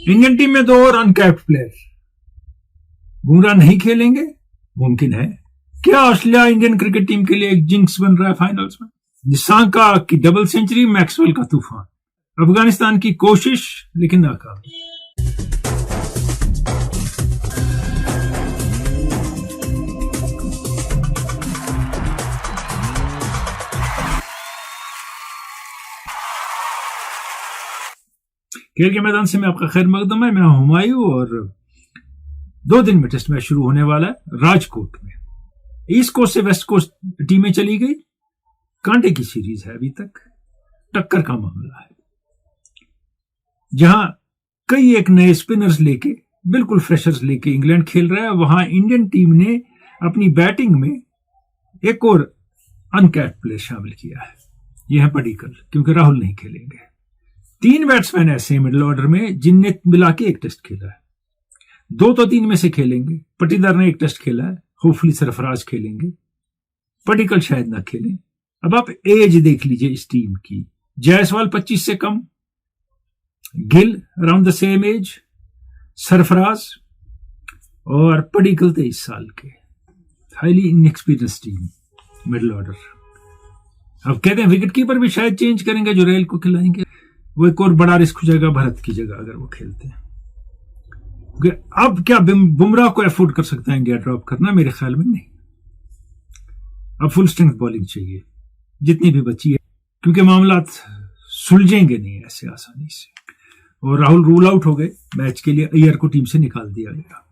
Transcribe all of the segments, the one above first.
Indian team में 2 और uncapped player. Bumrah नहीं खेलेंगे, मुमकिन है। क्या ऑस्ट्रेलिया इंडियन क्रिकेट टीम के लिए एक जिंक्स बन रहा है फाइनल्स में? निशांका की डबल सेंचुरी, मैक्सवेल का तूफान। अफगानिस्तान की कोशिश लेकिन नाकाम। खेल के मैदान से मैं आपका खैर मकदम है। मैं हुमायूं और 2 दिन में टेस्ट मैच शुरू होने वाला है राजकोट में। ईस्ट कोस्ट से वेस्ट कोस्ट टीमें चली गई। कांटे की सीरीज है, अभी तक टक्कर का मामला है, जहां कई एक नए स्पिनर्स लेके, बिल्कुल फ्रेशर्स लेके इंग्लैंड खेल रहा है। वहां इंडियन टीम ने अपनी बैटिंग में एक और अनकैप्ड प्लेयर शामिल किया है। यह है पडिक्कल, क्योंकि राहुल नहीं खेलेंगे। 3 बैट्समैन ऐसे मिडिल ऑर्डर में जिनने मिला के एक टेस्ट खेला है। 2 तो 3 में से खेलेंगे। पटीदार ने एक टेस्ट खेला है, होपफुली सरफराज खेलेंगे, पडिक्कल शायद ना खेलें। अब आप एज देख लीजिए इस टीम की। जायसवाल 25 से कम, Gill around the same age, Sarfaraz और पडिक्कल 23 साल के। Highly inexperience team, middle order. अब कहते हैं विकेट कीपर भी शायद चेंज करेंगे, जो रेल को खिलाएंगे। वो एक और बड़ा रिस्क हो जाएगा भरत की जगह अगर वो खेलते हैं। अब क्या बुमराह को एफोर्ड कर सकता है इंडिया ड्रॉप करना? मेरे ख्याल में नहीं। अब फुल स्ट्रेंथ बॉलिंग चाहिए जितनी भी बची है, क्योंकि मामला सुलझेंगे नहीं ऐसे आसानी से। और राहुल रूल आउट हो गए मैच के लिए, अय्यर को टीम से निकाल दिया गया।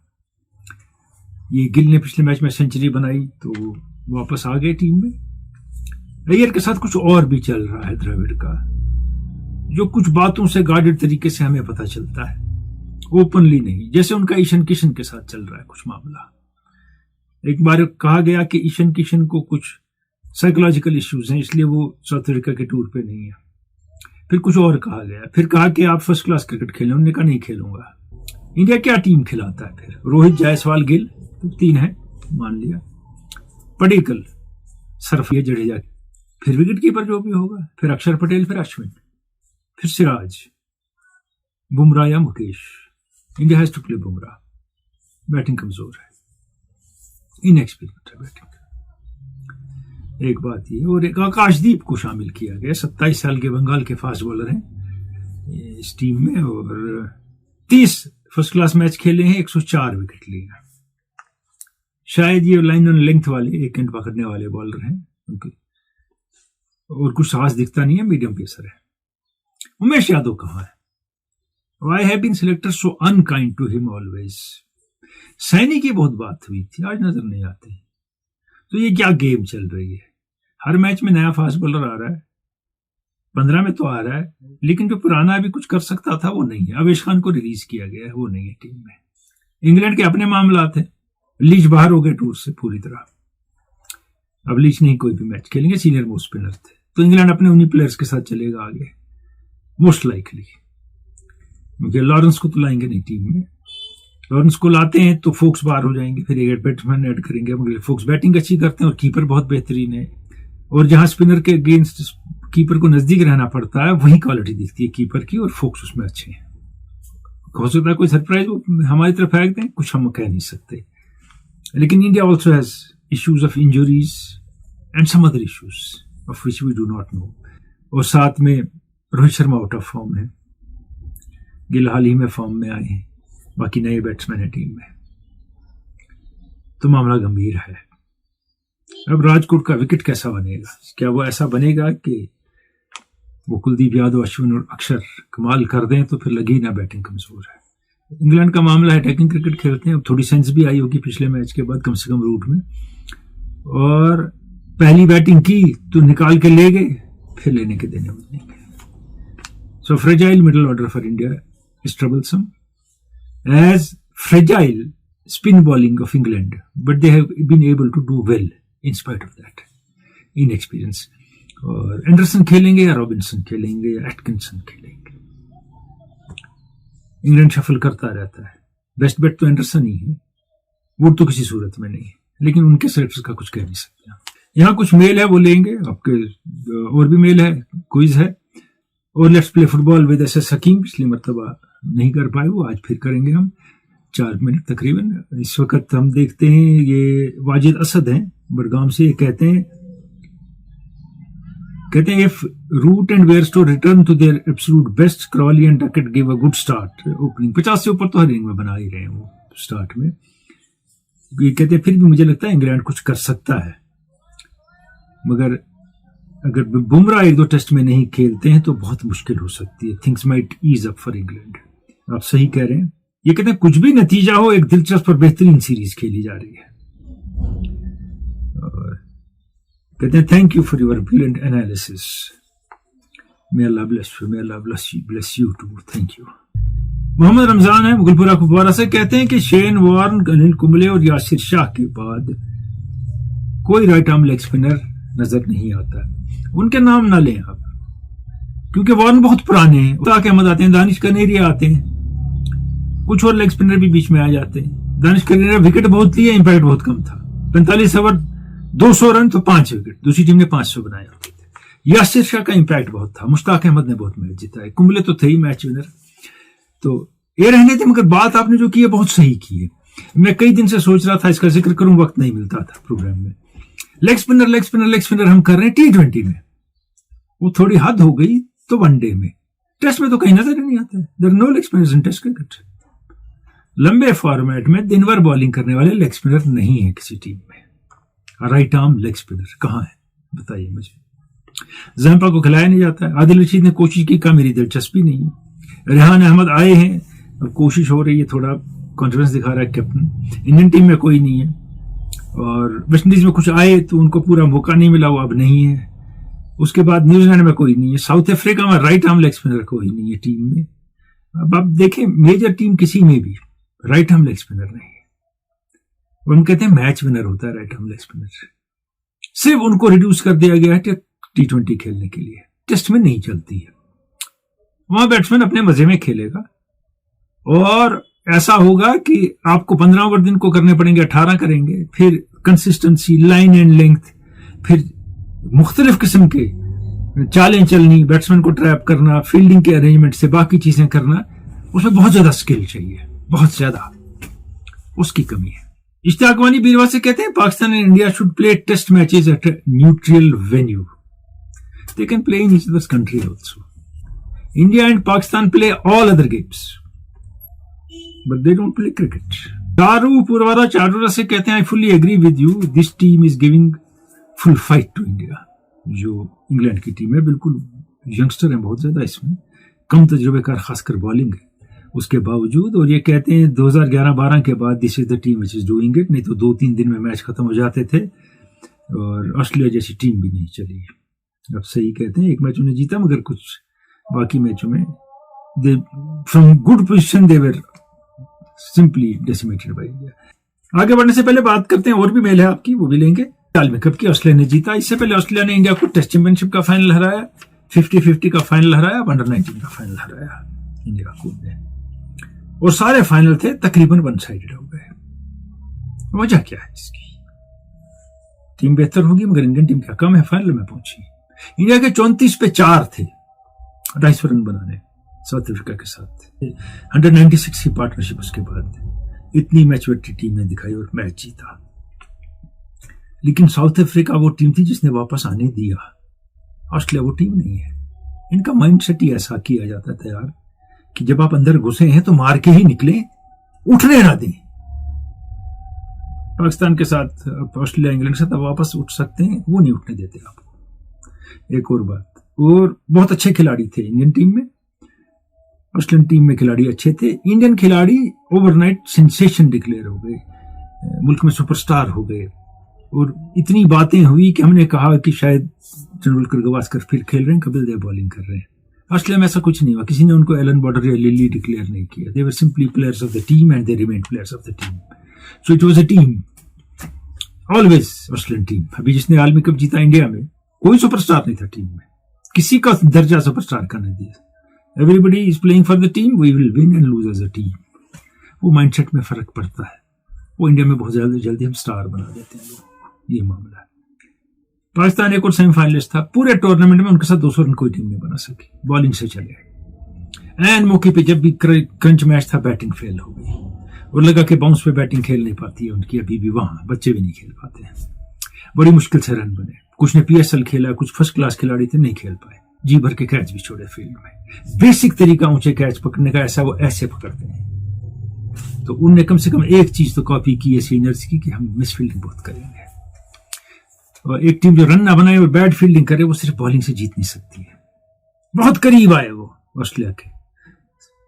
ये गिल ने पिछले मैच में सेंचुरी बनाई तो वापस आ गए टीम में। अय्यर के साथ कुछ और भी चल रहा है द्रविड़ का, जो कुछ बातों से गार्डेड तरीके से हमें पता चलता है, ओपनली नहीं, जैसे उनका ईशान किशन के साथ चल रहा है कुछ मामला। एक बार कहा गया कि ईशान किशन को कुछ साइकोलॉजिकल इश्यूज हैं, इसलिए वो साउथ अफ्रीका के टूर पे नहीं है। फिर कुछ और कहा गया, फिर कहा कि आप फर्स्ट क्लास क्रिकेट खेलें, उन्होंने कहा नहीं खेलूंगा। इंडिया क्या टीम खिलाता है फिर? रोहित, जायसवाल, गिल, तो 3 है मान लिया, पडिक्कल, सरफराज, जडेजा, फिर विकेट कीपर जो भी होगा, फिर अक्षर पटेल, फिर अश्विन, फिर सिराज, बुमराह या Mukesh. India has to play Bumrah. Batting कमजोर है, इनएक्सपीरियंस है बैटिंग। एक बात ये, और एक आकाशदीप को शामिल किया गया, 27 साल के बंगाल के फास्ट बॉलर हैं इस टीम में, और 30 फर्स्ट क्लास मैच खेले हैं, 104 विकेट लिए। शायद ये लाइन ऑन लेंथ वाले, एक एंड पकड़ने वाले बॉलर हैं, और कुछ साहस दिखता नहीं है, मीडियम पेसर है। उमेश यादव कहाँ है? I have been selected so unkind to him always. Saini की बहुत बात हुई थी, आज नजर नहीं आते। तो ये क्या गेम चल रही है? हर मैच में नया फास्ट बॉलर आ रहा है, 15 में तो आ रहा है, लेकिन जो पुराना अभी कुछ कर सकता था वो नहीं है। अवेश खान को रिलीज किया गया है, वो नहीं है टीम में। इंग्लैंड के अपने मामला थे, लीच बाहर हो गए टूर से पूरी तरह। अब लीच नहीं कोई भी मैच खेलेंगे, सीनियर मोस्ट स्पिनर थे, तो इंग्लैंड अपने उन्हीं प्लेयर्स के साथ चलेगा आगे मोस्ट लाइकली, क्योंकि लॉरेंस को तो लाएंगे नहीं टीम में। लॉरेंस को लाते हैं तो फोक्स बाहर हो जाएंगे, फिर एक बैट्समैन ऐड करेंगे, मगर फोक्स बैटिंग अच्छी करते हैं और कीपर बहुत बेहतरीन है। और जहां स्पिनर के अगेंस्ट कीपर को नजदीक रहना पड़ता है, वही क्वालिटी दिखती है कीपर की, और फोक्स उसमें अच्छे हैं। हो सकता है कोई सरप्राइज हमारी तरफ फेंक दें, कुछ हम कह नहीं सकते। लेकिन India also has issues of injuries and some other issues of which we do not know. और साथ में Rohit Sharma out of form है, गिल हाल ही में फॉर्म में आए हैं, बाकी नए बैट्समैन है टीम में, तो मामला गंभीर है। अब राजकोट का विकेट कैसा बनेगा? क्या वो ऐसा बनेगा कि वो कुलदीप यादव, अश्विन और अक्षर कमाल कर दें तो फिर लगी ना बैटिंग कमजोर है। इंग्लैंड का मामला है, अटैकिंग क्रिकेट खेलते हैं, अब थोड़ी सेंस भी आई होगी पिछले मैच के बाद, कम से कम रूट में, और पहली बैटिंग की तो निकाल के ले गए, फिर लेने के देने में नहीं गए। So fragile middle order for India is troublesome, as fragile spin bowling of England, but they have been able to do well in spite of that inexperience. और एंडरसन खेलेंगे या रॉबिन्सन खेलेंगे या एटकिंसन खेलेंगे? इंग्लैंड शफल करता रहता है। Best bet तो एंडरसन ही है, वो तो किसी सूरत में नहीं है, लेकिन उनके सेलेक्टर्स का कुछ कह नहीं सकते। यहाँ कुछ मेल है वो लेंगे आपके, और भी मेल है, क्विज है, और let's play football with S S Hakim. पिछली मरतबा नहीं कर पाए वो, आज फिर करेंगे हम 4 मिनट तकरीबन। इस वक्त हम देखते हैं, ये वाजिद असद हैं बड़गाम से, ये कहते हैं if Root and Bairstow return to their absolute best, Crawley and Duckett give a good start. Opening 50 से ऊपर तो हर इनिंग में बना ही रहे हैं वो स्टार्ट में। ये कहते हैं फिर भी मुझे लगता है इंग्लैंड कुछ कर सकता है, मगर अगर बुमराह 1-2 टेस्ट में नहीं खेलते हैं तो बहुत मुश्किल हो सकती है। Things might ease up for England. आप सही कह रहे हैं। ये कहते हैं कुछ भी नतीजा हो, एक दिलचस्प और बेहतरीन सीरीज खेली जा रही है। और कहते हैं thank you for your brilliant analysis, may Allah bless you, may Allah bless you too, thank you. Mohammad Ramzan है मुगलपुरा कुपवारा से, कहते हैं कि शेन वॉर्न, अनिल कुंबले और यासिर शाह के बाद कोई राइट आर्म लेग स्पिनर नजर नहीं आता। उनके नाम ना लें आप, क्योंकि वॉर्न बहुत पुराने हैं। उस्ताद अहमद आते हैं, दानिश कनेरिया आते हैं, कुछ और लेग स्पिनर भी बीच में आ जाते हैं। दानिश कनेरिया विकेट बहुत लिए, इंपैक्ट बहुत कम था। 45 ओवर 200 रन तो 5 विकेट, दूसरी टीम ने 500 बनाए होते थे। यासिर शाह का इंपैक्ट बहुत था, मुश्ताक अहमद ने बहुत मैच जीता है, कुंबले तो थे ही मैच विनर। तो ये रहने थे, मगर बात आपने जो की है बहुत सही की है। मैं कई दिन से सोच रहा था इसका जिक्र करूं, वक्त नहीं मिलता था प्रोग्राम में। लेग स्पिनर हम कर रहे हैं T20 में, वो थोड़ी हद हो गई तो वनडे में। टेस्ट में तो कहीं नजर ही नहीं आता है। There no leg spinners in test cricket. लंबे फॉर्मेट में दिन भर बॉलिंग करने वाले लेग स्पिनर नहीं है किसी टीम में। राइट आर्म लेग स्पिनर कहां है बताइए मुझे। जहपा को खिलाया नहीं जाता है। आदिल रशीद ने कोशिश की, का मेरी दिलचस्पी नहीं है। रेहान अहमद आए हैं, अब कोशिश हो रही है, थोड़ा कॉन्फिडेंस दिखा रहा है कैप्टन। इंडियन टीम में कोई नहीं है, और वेस्ट इंडीज में कुछ आए तो उनको पूरा मौका नहीं मिला, वो अब नहीं है। उसके बाद न्यूजीलैंड में कोई नहीं है। साउथ अफ्रीका में राइट आर्म लेग स्पिनर कोई नहीं है टीम में। अब आप देखें, मेजर टीम किसी में भी राइट आर्म लेग स्पिनर नहीं है। हम कहते हैं मैच विनर होता है राइट आर्म लेग स्पिनर, सिर्फ उनको रिड्यूस कर दिया गया है T20 खेलने के लिए। टेस्ट में नहीं चलती है, वहां बैट्समैन अपने मजे में खेलेगा, और ऐसा होगा कि आपको 15 ओवर दिन को करने पड़ेंगे, 18 करेंगे। फिर कंसिस्टेंसी, लाइन एंड लेंथ, फिर मुख्तलिफ किस्म के चालें चलनी, बैट्समैन को ट्रैप करना, फील्डिंग के अरेंजमेंट से बाकी चीजें करना, उसमें बहुत ज्यादा स्किल चाहिए, बहुत ज्यादा, उसकी कमी है। इश्तियाक वानी बीरवा से कहते हैं Pakistan and India should play test matches at a neutral venue. They can play in each others country also. India and Pakistan play all other games but they don't play cricket. Charu पुरवारा चारूरा से कहते हैं I fully agree with you, this team is giving full fight to India. जो England की टीम है, बिल्कुल यंगस्टर है बहुत ज्यादा इसमें, कम तजुर्बेकार खासकर बॉलिंग है उसके बावजूद। और ये कहते हैं 2011-12 के बाद this is the team which is doing it. नहीं तो 2-3 दिन में मैच खत्म हो जाते थे, और ऑस्ट्रेलिया जैसी टीम भी नहीं चली। अब सही कहते हैं, एक मैच उन्हें जीता, मगर कुछ बाकी मैचों में from good position they were simply decimated by India. आगे बढ़ने से पहले बात करते हैं, और भी मेल है आपकी, वो भी लेंगे। आलमी कप की ऑस्ट्रेलिया ने जीता। इससे पहले ऑस्ट्रेलिया ने इंडिया को टेस्ट चैंपियनशिप का फाइनल हराया, 50-50 का फाइनल हराया, अंडर 19 का फाइनल हराया इंडिया को ने, और सारे फाइनल थे तकरीबन वन साइडेड हो गए। वजह क्या है इसकी? टीम बेहतर होगी, मगर इंडियन टीम क्या कम है फाइनल में पहुंची। इंडिया के 34 पे 4 थे 250 रन बनाने साउथ अफ्रीका के साथ। 196 की पार्टनरशिप उसके बाद इतनी मैच्योरिटी टीम ने दिखाई और मैच जीता। लेकिन साउथ अफ्रीका वो टीम थी जिसने वापस आने दिया, ऑस्ट्रेलिया वो टीम नहीं है। इनका माइंडसेट ही ऐसा किया जाता था यार, कि जब आप अंदर घुसे हैं तो मार के ही निकले, उठने ना दें। पाकिस्तान के साथ, ऑस्ट्रेलिया इंग्लैंड के साथ आप वापस उठ सकते हैं, वो नहीं उठने देते आपको। एक और बात, और बहुत अच्छे खिलाड़ी थे इंडियन टीम में, ऑस्ट्रेलियन टीम में खिलाड़ी अच्छे थे। इंडियन खिलाड़ी ओवरनाइट सेंसेशन डिक्लेयर हो गए, मुल्क में सुपरस्टार हो गए, और इतनी बातें हुई कि हमने कहा कि शायद तेंदुलकर गवास्कर फिर खेल रहे हैं, कपिल देव बॉलिंग कर रहे हैं। ऑस्ट्रेलिया में ऐसा कुछ नहीं हुआ, किसी ने उनको एलन बॉर्डर या लिली डिक्लेयर नहीं किया। They were simply players of the team and they remain players of the team. So it was a team, always Australian team. अभी जिसने आलमी कप जीता इंडिया में, कोई सुपरस्टार नहीं था टीम में, किसी का दर्जा सुपरस्टार का नहीं दिया। Everybody is playing for the team, we will win and lose as a team. वो माइंडसेट में फर्क पड़ता है, वो इंडिया में बहुत जल्दी हम स्टार बना देते हैं लोग, ये मामला है। पाकिस्तान एक और सेमीफाइनलिस्ट था, पूरे टूर्नामेंट में उनके साथ 200 रन कोई टीम नहीं बना सकी, बॉलिंग से चले। एन मौके पे जब भी क्रंच मैच था बैटिंग फेल हो गई और लगा कि बाउंस पे बैटिंग खेल नहीं पाती है उनकी, अभी भी वहां बच्चे भी नहीं खेल पाते हैं। बड़ी मुश्किल से रन बने, कुछ ने पीएसएल खेला, कुछ फर्स्ट क्लास खिलाड़ी थे, नहीं खेल पाए, जी भर के कैच भी छोड़े फील्ड में। बेसिक तरीका ऊंचे कैच पकड़ने का ऐसा, वो ऐसे पकड़ते हैं। तो उनने कम से कम एक चीज तो कॉपी की है सीनियर्स की कि हम मिस फील्डिंग बहुत करेंगे, और एक टीम जो रन ना बनाए और बैड फील्डिंग करे वो सिर्फ बॉलिंग से जीत नहीं सकती है। बहुत करीब आए वो ऑस्ट्रेलिया के,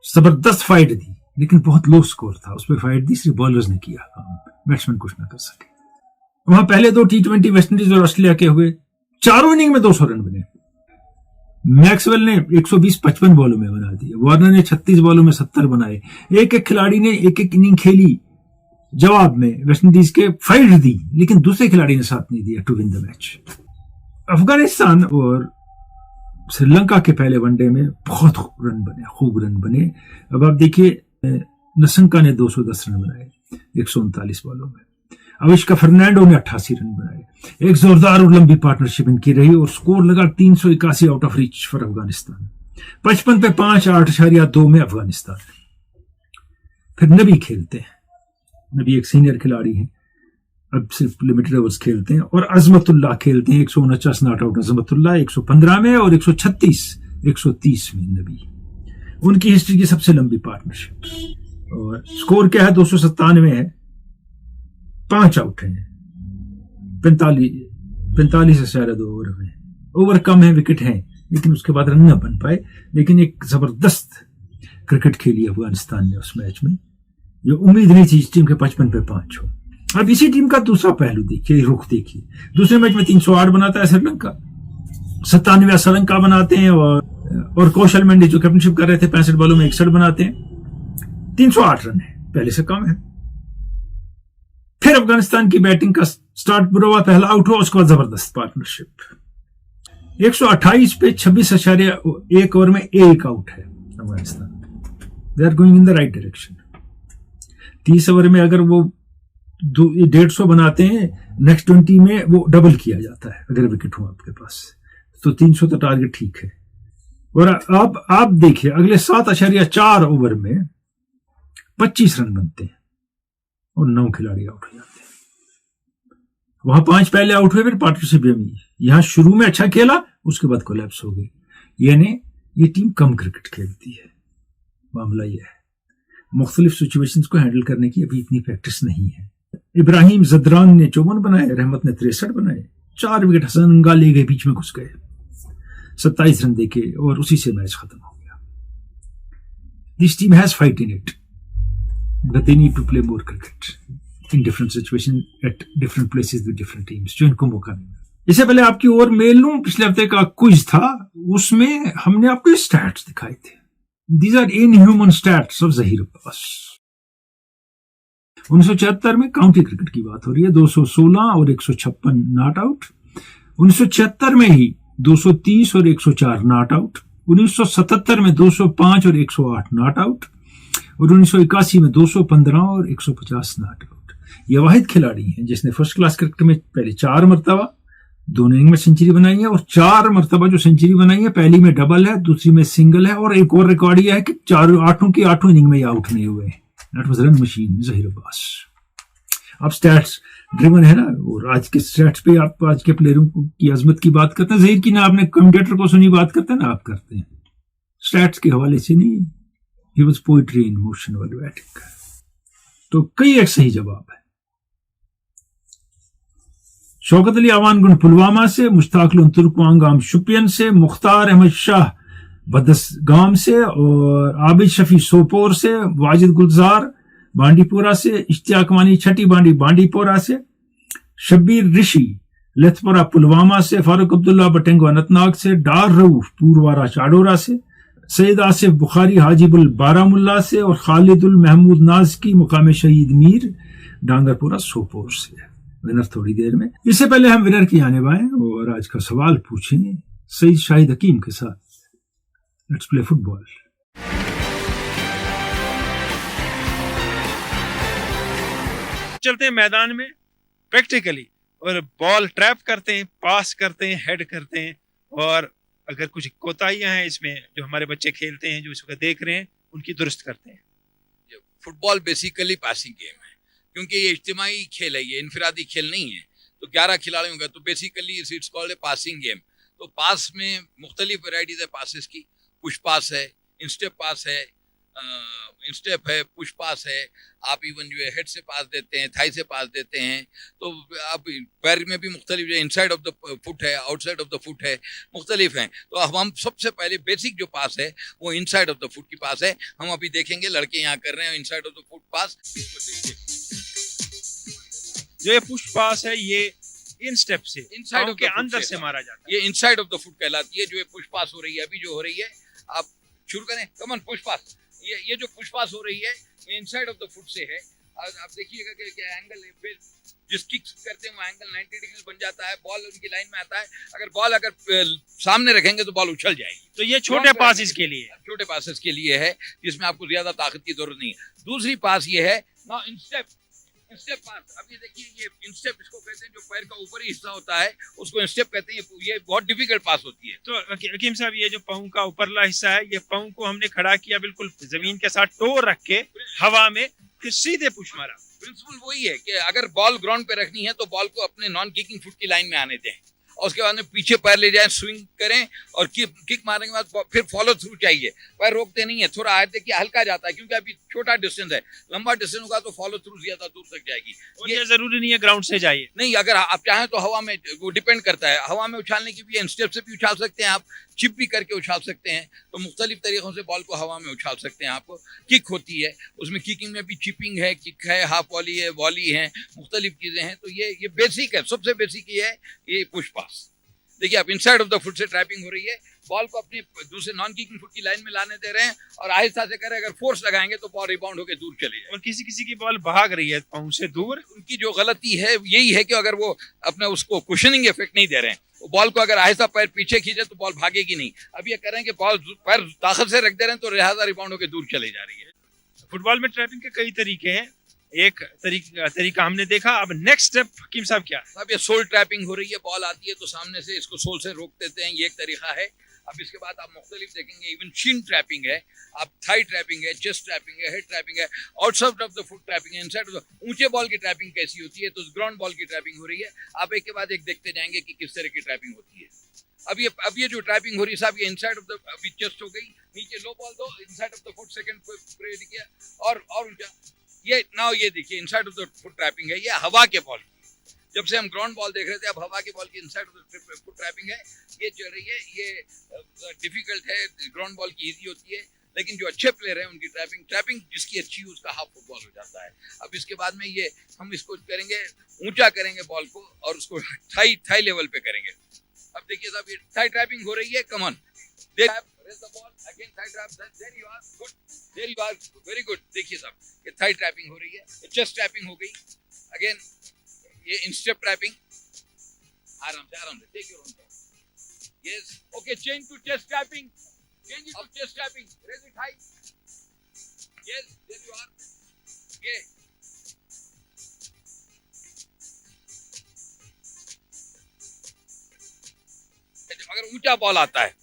जबरदस्त फाइट दी, लेकिन बहुत लो स्कोर था, उस पर फाइट दी, सिर्फ बॉलर्स ने किया काम, बैट्समैन कुछ ना कर सके। वहां पहले 2 T20 वेस्टइंडीज और ऑस्ट्रेलिया के हुए, चारों इनिंग में 200 रन बने। मैक्सवेल ने 120 55 बॉलों में बना दिए, वार्नर ने 36 बॉलों में 70 बनाए। एक एक खिलाड़ी ने एक एक इनिंग खेली, जवाब में वेस्टइंडीज के फाइट दी, लेकिन दूसरे खिलाड़ी ने साथ नहीं दिया to win the match. Afghanistan और श्रीलंका के पहले वनडे में बहुत रन बने, खूब रन बने। अब आप देखिए, नसंका ने 210 रन बनाए 139 बॉलों में, अविष्का फर्नांडो ने 88 रन बनाए। एक जोरदार और लंबी पार्टनरशिप इनकी रही और स्कोर लगा 381 out of reach for Afghanistan. 55 पे 5, 8.2 में अफगानिस्तान। फिर नबी खेलते हैं, नबी एक सीनियर खिलाड़ी हैं, अब सिर्फ लिमिटेड ओवर्स खेलते हैं, और अजमतुल्लाह खेलते हैं 149 नॉट आउट अजमतुल्लाह 115 में और 130 में नबी। उनकी हिस्ट्री की सबसे लंबी पार्टनरशिप। और स्कोर क्या है, 297 है, 5 आउट हैं, 45.2 ओवर में, ओवर कम है, विकेट हैं, लेकिन उसके बाद रन न बन पाए। लेकिन एक जबरदस्त क्रिकेट खेली अफगानिस्तान ने उस मैच में, जो उम्मीद नहीं थी इस टीम के 55 पे 5 हो। अब इसी टीम का दूसरा पहलू देखिए, रुख देखिए। दूसरे मैच में 308 बनाता है श्रीलंका, 97 श्रीलंका बनाते हैं, और कौशल मंडी जो कैप्टनशिप कर रहे थे 65 बॉलों में 61 बनाते हैं। 308 रन है, पहले से कम है। फिर अफगानिस्तान की बैटिंग का स्टार्ट बुरा हुआ, पहला आउट हुआ, उसके बाद जबरदस्त पार्टनरशिप। 128 पे 26.1 ओवर में 1 आउट है Afghanistan. They are going in the right direction. 30 over में अगर वो 150 बनाते हैं, नेक्स्ट 20 में वो डबल किया जाता है अगर विकेट हो आपके पास, तो 300 तो टारगेट ठीक है। और अब आप देखिए, अगले 7.4 ओवर में 25 रन बनते हैं और 9 खिलाड़ी आउट हो जाते हैं। वहां 5 पहले आउट हुए, फिर पार्टनरशिप जमी। यहां शुरू में अच्छा खेला, उसके बाद कोलैप्स हो गई। यानी ये टीम कम क्रिकेट खेलती है, मामला यह है। मुख्तलिफ सिचुएशंस को हैंडल करने की अभी इतनी प्रैक्टिस नहीं है। इब्राहिम जदरान ने 54 बनाए, रहमत ने 63 बनाए, 4 विकेट हसन अंगाले के बीच में घुस गए, 27 रन देके, और उसी से मैच खत्म हो गया। This team has fight in it, but they need to play more cricket in different situation at different places with different teams, जो इनको मौका नहीं मिला। इससे पहले आपकी ओर मेल लूं, पिछले हफ्ते का क्विज था, उसमें हमने आपको स्टैट्स दिखाए थे। These are inhuman stats of Zaheer Abbas. 1976 में काउंटी क्रिकेट की बात हो रही है, 216 और 156 नॉट आउट। 1976 में ही 230 और 104 नॉट आउट। 1977 में 205 और 108 नॉट आउट, और 1981 में 215 और 150 नॉट आउट। ये वाहिद खिलाड़ी हैं जिसने फर्स्ट क्लास क्रिकेट में पहले 4 मरतबा दोनों इनिंग में सेंचुरी बनाई है, और 4 मरतबा जो सेंचुरी बनाई है, पहली में डबल है, दूसरी में सिंगल है, और एक और रिकॉर्ड यह है कि 8 की 8 इनिंग में आउट नहीं हुए। That was run machine Zaheer Abbas. आप स्टैट्स ड्रिवन है ना, और आज के स्टैट्स पे आप आज के प्लेयरों की अजमत की बात करते हैं। जहीर की ना आपने कमेंटेटर को सुनी बात करते हैं ना आप करते हैं, स्टैट्स के हवाले से नहीं। He was poetry in motion वाली बैटिंग। तो कई एक सही जवाब है। शौकत अली आवानगुंड पुलवामा से, मुश्ताक तुर्कवांगाम शुपियन से, मुख्तार अहमद शाह बदसगाम से, और आबिद शफी सोपोर से, वाजिद गुलजार बांडीपुरा से, इश्तियाक वानी छठी बांडी बांडीपुरा से, शब्बीर ऋषि लथपुरा पुलवामा से, फारूक अब्दुल्ला बटेंगो अनंतनाग से, डार रऊफ पूर्वारा चाडोरा से, सैयद आसिफ बुखारी हाजीबुल बारामुल्ला से, और खालिदुल महमूद नाज की मुकाम शहीद मीर डांगरपुरा सोपोर से। विनर थोड़ी देर में। इससे पहले हम विनर की आने वाले हैं और आज का सवाल पूछें सईद शाहिद हकीम के साथ। Let's play football. चलते हैं मैदान में प्रैक्टिकली, और बॉल ट्रैप करते हैं, पास करते हैं, हेड करते हैं, और अगर कुछ कोताहियां हैं इसमें जो हमारे बच्चे खेलते हैं, जो इस वक्त देख रहे हैं, उनकी दुरुस्त करते हैं। फुटबॉल बेसिकली पासिंग गेम है, क्योंकि ये इज्तिमाई खेल है, ये इनफरादी खेल नहीं है। तो 11 खिलाड़ियों का, तो basically it's called a passing game. तो पास में मुख्तलिफ वैराइटीज है पासिस की। पुश पास है, इंस्टेप पास है, इंस्टेप है, पुश पास है। आप इवन जो है हेड से पास देते हैं, थाई से पास देते हैं। तो आप पैर में भी मुख्तलिफ, जो इनसाइड ऑफ द फुट है, आउटसाइड ऑफ द फुट है, मुख्तलिफ हैं। तो अब हम सबसे पहले बेसिक जो पास है वो इनसाइड ऑफ द फुट की पास है। हम अभी देखेंगे, लड़के यहाँ कर रहे हैं इनसाइड ऑफ द फुट पास। जो ये पुश पास है, ये इन स्टेप से इनसाइड के अंदर से मारा जाता है। ये इनसाइड ऑफ द फुट कहलाती है। जो ये पुश पास हो रही है, अभी जो हो रही है, आप शुरू करें, कमन पुश पास। ये जो पुश पास हो रही है, ये इनसाइड ऑफ द फुट से है। आप देखिएगा कि क्या एंगल है, जिस किक करते हैं वो एंगल 90 डिग्री बन जाता है, बॉल उनकी लाइन में आता है। अगर बॉल सामने रखेंगे तो बॉल उछल जाएगी। तो ये छोटे पासेस के लिए, छोटे पासेस के लिए है, जिसमें आपको ज्यादा ताकत की जरूरत नहीं है। दूसरी पास ये है ना, इंस्टेप पास। अब ये देखिए, ये इंस्टेप इसको कहते हैं, जो पैर का ऊपरी हिस्सा होता है उसको इंस्टेप कहते हैं। ये बहुत डिफिकल्ट पास होती है। तो हकीम साहब, ये जो पाँव का ऊपरला हिस्सा है, ये पाँव को हमने खड़ा किया बिल्कुल जमीन के साथ टो रख के हवा में, फिर सीधे पुश मारा। प्रिंसिपल वही है कि अगर बॉल ग्राउंड पे रखनी है तो बॉल को अपने नॉन किकिंग फुट की लाइन में आने दें, और उसके बाद में पीछे पैर ले जाएं, स्विंग करें, और किक मारने के बाद फिर फॉलो थ्रू चाहिए। पैर रोकते नहीं है, थोड़ा आए देखिए हल्का जाता है, क्योंकि अभी छोटा डिस्टेंस है। लंबा डिस्टेंस होगा तो फॉलो थ्रू ज्यादा दूर तक जाएगी। ये जरूरी नहीं है ग्राउंड से जाइए, नहीं, अगर आप चाहें तो हवा में, वो डिपेंड करता है। हवा में उछालने की भी इंस्टेप से भी उछाल सकते हैं आप, चिप भी करके उछाल सकते हैं। तो मुख्तलिफ तरीकों से बॉल को हवा में उछाल सकते हैं। आपको किक होती है, उसमें किकिंग में भी चिपिंग है, किक है, हाफ वॉली है, वॉली है, मुख्तलिफ चीजें हैं। तो ये बेसिक है, सबसे बेसिक ये है, ये पुश पास। देखिए, आप इनसाइड ऑफ द फुट से ट्रैपिंग हो रही है, बॉल को अपनी दूसरे नॉन किकिंग फुट की लाइन में लाने दे रहे हैं, और आहिस्ता से करें। अगर फोर्स लगाएंगे तो बॉल रिबाउंड होकर दूर चली जाए। और किसी किसी की बॉल भाग रही है पाँव से दूर। उनकी जो गलती है यही है कि अगर वो अपने उसको कुशनिंग इफेक्ट नहीं दे रहे हैं, बॉल को अगर आहिस्ता पैर पीछे खींचे तो बॉल भागेगी नहीं। अब ये करें कि बॉल पैर ताकत से रख दे रहे हैं, तो लिहाजा रिबाउंड होकर दूर चली जा रही है। फुटबॉल में ट्रैपिंग के कई तरीके हैं, एक तरीका हमने देखा। अब नेक्स्ट स्टेप हकीम साहब क्या है? अब ये सोल ट्रैपिंग हो रही है, बॉल आती है तो सामने से इसको सोल से रोक देते हैं, ये एक तरीका है। अब इसके बाद आप मुख्तलिफ देखेंगे, इवन शिन ट्रैपिंग है, आप थाई ट्रैपिंग है, चेस्ट ट्रैपिंग है, हेड ट्रैपिंग है, outside of the foot trapping है, इनसाइड ऑफ द। ऊंचे बॉल की ट्रैपिंग कैसी होती है, तो ग्राउंड बॉल की ट्रैपिंग हो रही है। आप एक के बाद एक देखते जाएंगे कि किस तरह की ट्रैपिंग होती है। अब ये जो ट्रैपिंग हो रही है साहब, ये इनसाइड ऑफ द, अभी चेस्ट हो गई, नीचे लो बॉल दो, inside of the foot second प्रे किया, और ऊंचा। ये नाउ ये देखिए, inside of the foot trapping है, ये हवा के बॉल की। जब से हम ग्राउंड बॉल देख रहे थे, अब हवा के बॉल की inside of the foot trapping है, ये चल रही है। ये डिफिकल्ट है, ग्राउंड बॉल की इजी होती है, लेकिन जो अच्छे प्लेयर हैं उनकी ट्रैपिंग जिसकी अच्छी है उसका हाफ फुटबॉल हो जाता है। अब इसके बाद में ये हम इसको करेंगे, ऊंचा करेंगे बॉल को, और उसको थाई लेवल पे करेंगे। अब देखिए साहब, ये थाई ट्रैपिंग हो रही है, कमन raise the ball again, thigh trap, there you are, good, there you are, very good। देखिए साहब, ये थाई ट्रैपिंग हो रही है, ये चेस्ट ट्रैपिंग हो गई, अगेन ये इंस्टेप ट्रैपिंग। आराम से take your own time. Yes, okay, change to chest trapping, change it to chest trapping, raise it high, yes, there you are. ये अगर ऊंचा बॉल आता है,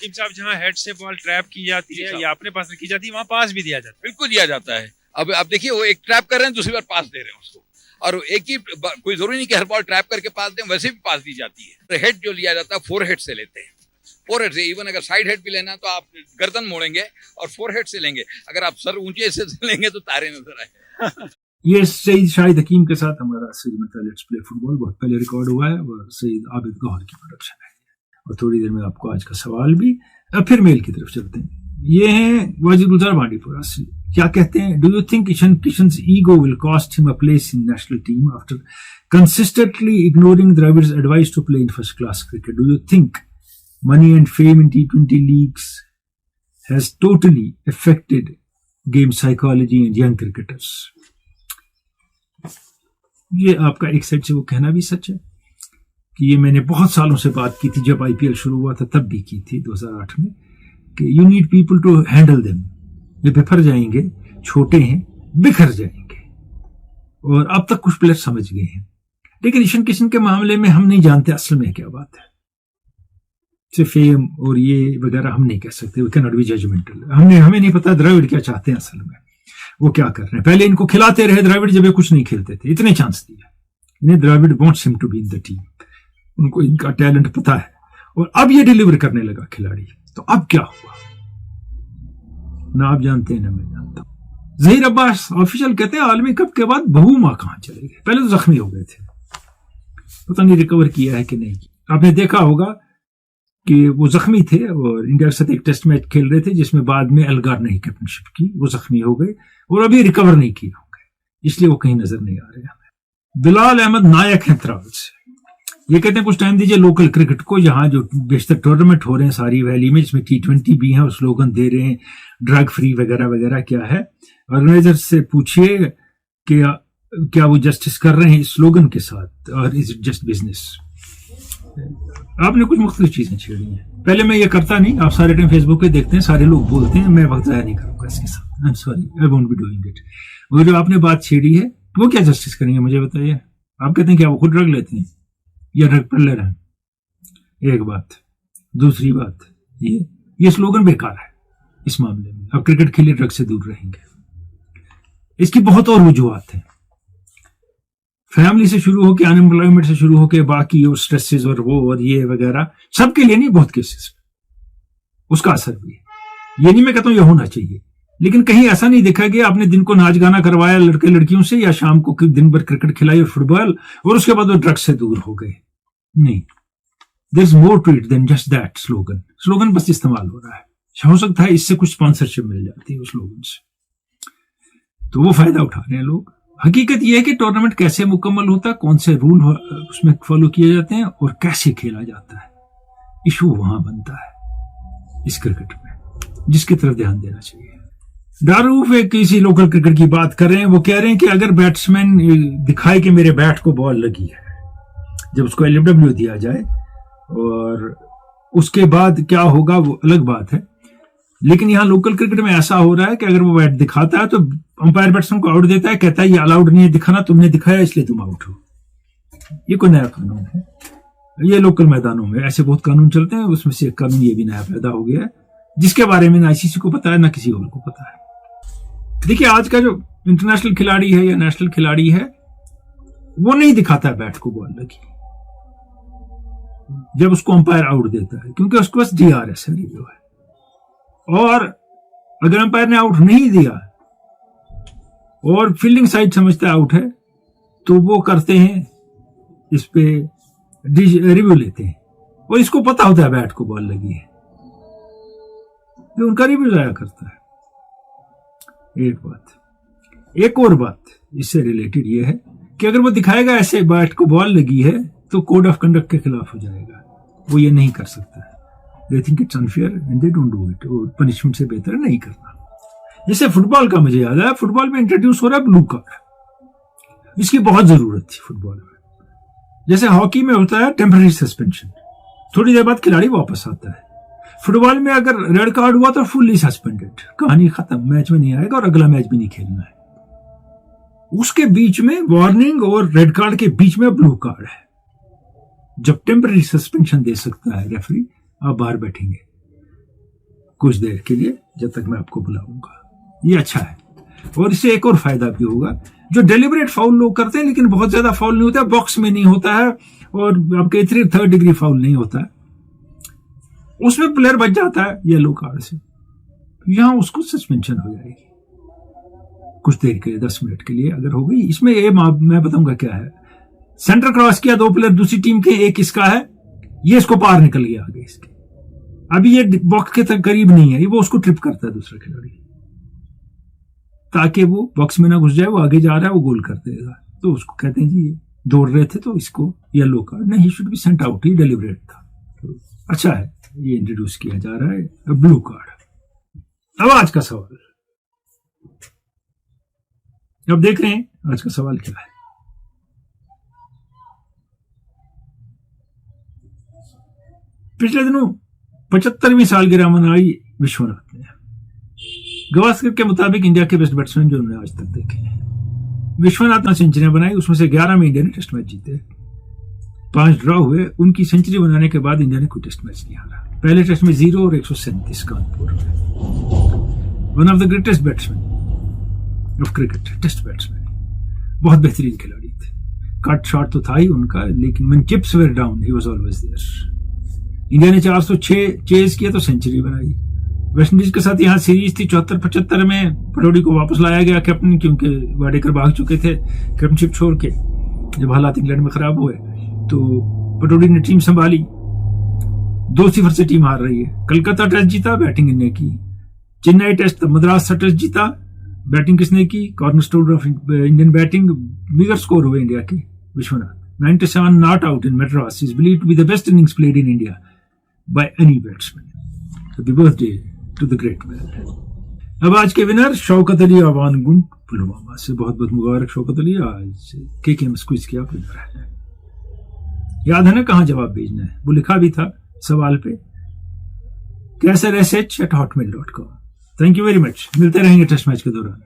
साहब, जहाँ हेड से बॉल ट्रैप की जाती है या अपने पास की जाती है, वहाँ पास भी दिया जाता है। बिल्कुल दिया जाता है। अब आप देखिए, वो एक ट्रैप कर रहे हैं, दूसरी बार पास दे रहे हैं उसको, और एक ही, कोई जरूरी नहीं कि हर बॉल ट्रैप करके पास दें, वैसे भी पास दी जाती है। तो हेड जो लिया जाता है, फोर हेड से लेते हैं, फोर हेड से। इवन अगर साइड हेड भी लेना तो आप गर्दन मोड़ेंगे और फोर हेड से लेंगे। अगर आप सर ऊंचे से लेंगे तो तारे नजर आए। ये सईद शाहिद हकीम के साथ हमारा सीरीज लेट्स प्ले फुटबॉल बहुत पहले रिकॉर्ड हुआ है, और सईद आबिद गौहर की प्रोडक्शन है। और थोड़ी देर में आपको आज का सवाल भी। अब फिर मेल की तरफ चलते हैं। ये हैं वाजिद गुलजार बांडीपुरा से, क्या कहते हैं? Do you think Ishan Kishan's ego will cost him a place in national team after consistently ignoring Dravid's advice to play in first class cricket? Do you think money and fame in T20 leagues has totally affected game psychology and young cricketers? ये आपका एक side से वो कहना भी सच है कि ये मैंने बहुत सालों से बात की थी, जब आईपीएल शुरू हुआ था तब भी की थी 2008 में, कि you need people to handle them. ये बिफर जाएंगे, छोटे हैं, बिखर जाएंगे। और अब तक कुछ प्लेयर समझ गए हैं। लेकिन ईशान किशन के मामले में हम नहीं जानते असल में क्या बात है। सिर्फ फेम और ये वगैरह हम नहीं कह सकते, we can not be judgemental. हमें नहीं पता द्रविड़ क्या चाहते हैं असल में, वो क्या कर रहे हैं। पहले इनको खिलाते रहे द्रविड़ जब ये कुछ नहीं खेलते थे, इतने चांस दिए इन्हें। Dravid wants him to be in the team, उनको इनका टैलेंट पता है, और अब ये डिलीवर करने लगा खिलाड़ी। तो अब क्या हुआ ना आप जानते हैं ना मैं जानता हूं। जहीर अब्बास ऑफिशियल कहते हैं आलमी कप के बाद बहू मां कहां चले गए। पहले तो जख्मी हो गए थे, पता नहीं रिकवर किया है कि नहीं। आपने देखा होगा कि वो जख्मी थे और इंडिया के साथ एक टेस्ट मैच खेल रहे थे जिसमें बाद में अलगार ने कैप्टनशिप की, वो जख्मी हो गए और अभी रिकवर नहीं किए होंगे, इसलिए वो कहीं नजर नहीं आ रहे हमें। बिलाल अहमद नायक हैं त्राल से, ये कहते हैं कुछ टाइम दीजिए लोकल क्रिकेट को, यहाँ जो बेशतर टूर्नामेंट हो रहे हैं सारी वैली में, जिसमें T20 भी है, और स्लोगन दे रहे हैं ड्रग फ्री वगैरह वगैरह। क्या है, ऑर्गेनाइजर से पूछिए कि क्या वो जस्टिस कर रहे हैं इस स्लोगन के साथ, और इज इट जस्ट बिजनेस। आपने कुछ मुख्तलिफ चीजें छेड़ी हैं। पहले मैं ये करता नहीं, आप सारे टाइम फेसबुक पे देखते हैं, सारे लोग बोलते हैं, मैं वक्त जाया नहीं करूंगा इसके साथ। I am sorry, I won't be doing it. वो जो आपने बात छेड़ी है, वो क्या जस्टिस करेंगे मुझे बताइए। आप कहते हैं क्या वो खुद ड्रग लेते हैं या ड्रग पेडलर हैं, एक बात। दूसरी बात, ये स्लोगन बेकार है इस मामले में। अब क्रिकेट खेले ड्रग से दूर रहेंगे, इसकी बहुत और वजूहत हैं। फैमिली से शुरू होकर, अनएम्प्लॉयमेंट से शुरू होकर, बाकी और स्ट्रेसेस और वो और ये वगैरह, सबके लिए नहीं, बहुत केसेस उसका असर भी है। ये नहीं मैं कहता हूं ये होना चाहिए, लेकिन कहीं ऐसा नहीं देखा गया आपने दिन को नाच गाना करवाया लड़के लड़कियों से, या शाम को दिन भर क्रिकेट खिलाई और फुटबॉल, और उसके बाद वो ड्रग्स से दूर हो गए। नहीं, there is more to it than just that slogan. Slogan बस इस्तेमाल हो रहा है, हो सकता है इससे कुछ स्पॉन्सरशिप मिल जाती है उस स्लोगन से, तो वो फायदा उठा रहे हैं लोग। हकीकत यह है कि टूर्नामेंट कैसे मुकम्मल होता है, कौन से रूल उसमें फॉलो किए जाते हैं और कैसे खेला जाता है, इशू वहां बनता है इस क्रिकेट में, जिसकी तरफ ध्यान देना चाहिए। दारूफ एक किसी लोकल क्रिकेट की बात कर रहे हैं, वो कह रहे हैं कि अगर बैट्समैन दिखाए कि मेरे बैट को बॉल लगी है, जब उसको LFW दिया जाए, और उसके बाद क्या होगा वो अलग बात है। लेकिन यहाँ लोकल क्रिकेट में ऐसा हो रहा है कि अगर वो बैट दिखाता है तो अंपायर बैट्समैन को आउट देता है, कहता है ये अलाउड नहीं है दिखाना, तुमने दिखाया इसलिए तुम आउट हो। ये कोई नया कानून है, ये लोकल मैदानों में ऐसे बहुत कानून चलते हैं, उसमें से एक कानून ये भी नया पैदा हो गया है, जिसके बारे में ना ICC को पता है ना किसी और को पता है। देखिए आज का जो इंटरनेशनल खिलाड़ी है या नेशनल खिलाड़ी है, वो नहीं दिखाता है बैट को बॉल लगी जब उसको अंपायर आउट देता है, क्योंकि उसके पास DRS है, रिव्यू है। और अगर अंपायर ने आउट नहीं दिया और फील्डिंग साइड समझता है आउट है, तो वो करते हैं इस पे रिव्यू लेते हैं, और इसको पता होता है बैट को बॉल लगी है, तो उनका रिव्यू जाया करता है। एक बात। एक और बात इससे रिलेटेड ये है कि अगर वो दिखाएगा ऐसे बैट को बॉल लगी है, तो कोड ऑफ कंडक्ट के खिलाफ हो जाएगा, वो ये नहीं कर सकता है। They think it's unfair and they don't do it। और पनिशमेंट से बेहतर है नहीं करना। जैसे फुटबॉल का मुझे याद है, फुटबॉल में इंट्रोड्यूस हो रहा है ब्लू कार्ड, इसकी बहुत जरूरत थी फुटबॉल में। जैसे हॉकी में होता है टेम्पररी सस्पेंशन, थोड़ी देर बाद खिलाड़ी वापस आता है। फुटबॉल में अगर रेड कार्ड हुआ तो फुल्ली सस्पेंडेड, कहानी खत्म, मैच में नहीं आएगा और अगला मैच भी नहीं खेलना है। उसके बीच में वार्निंग और रेड कार्ड के बीच में ब्लू कार्ड है। जब टेम्पररी सस्पेंशन दे सकता है रेफरी, आप बाहर बैठेंगे कुछ देर के लिए जब तक मैं आपको बुलाऊंगा, ये अच्छा है। और इससे एक और फायदा भी होगा, जो डेलिबरेट फाउल लोग करते हैं लेकिन बहुत ज्यादा फाउल नहीं होता है, बॉक्स में नहीं होता है और आपके 3rd डिग्री फाउल नहीं होता है, उसमें प्लेयर बच जाता है येलो कार्ड से, यहां उसको सस्पेंशन हो जाएगी कुछ देर के लिए, 10 मिनट के लिए अगर हो गई। इसमें ये मैं बताऊंगा क्या है। सेंटर क्रॉस किया, 2 प्लेयर दूसरी टीम के, एक इसका है, ये इसको पार निकल गया आगे इसके, अभी ये बॉक्स के तक करीब नहीं है, ये वो उसको ट्रिप करता है दूसरा खिलाड़ी, ताकि वो बॉक्स में ना घुस जाए, वो आगे जा रहा है, वो गोल कर देगा। तो उसको कहते हैं जी ये दौड़ रहे थे तो इसको येलो कार्ड, नहीं, should be sent out, he deliberate था। तो अच्छा है ये इंट्रोड्यूस किया जा रहा है ब्लू कार्ड। अब आज का सवाल, अब देख रहे हैं आज का सवाल क्या है। पिछले दिनों 75वीं सालगिरह मनाई विश्वनाथ ने। गवास्कर के मुताबिक इंडिया के बेस्ट बैट्समैन जो उन्होंने आज तक देखे हैं। विश्वनाथ ने सेंचुरियां बनाई, उसमें से 11 में इंडिया ने टेस्ट मैच जीते। 5 ड्रॉ हुए, उनकी सेंचुरी बनाने के बाद इंडिया ने कोई टेस्ट मैच नहीं हारा। पहले टेस्ट में 0 और 137 कानपुर में। One of the greatest batsman of cricket, test batsman, बहुत बेहतरीन खिलाड़ी थे। कट शॉट तो था ही उनका, लेकिन when chips were down he was always there. India ने 406 चेज किया तो सेंचुरी बनाई। वेस्टइंडीज के साथ यहाँ सीरीज थी 74-75 में, पटौड़ी को वापस लाया गया कैप्टन, क्योंकि वाडेकर भाग चुके थे कैप्टनशिप छोड़ के। जब हालात इंग्लैंड में खराब हुए तो पटौड़ी ने टीम संभाली। 2-0 से टीम हार रही है। कलकत्ता टेस्ट जीता, बैटिंग इन्हें की। चेन्नई टेस्ट, मद्रास टेस्ट जीता, बैटिंग किसने की? Cornerstone of Indian batting. Bigger score हुए इंडिया के, Vishwanath 97 not out in Madras is believed to be the best innings played in India by any batsman. Happy birthday to the great man. अब आज के winner Shaukat Ali Awan Gund Pulwama से। बहुत बहुत मुबारक शौकत अली, आज KKM क्विज के आप विनर है। याद है ना कहाँ जवाब भेजना है? वो लिखा भी था सवाल पे, kaisar@hotmail.com। Thank you very much. मिलते रहेंगे टेस्ट मैच के दौरान।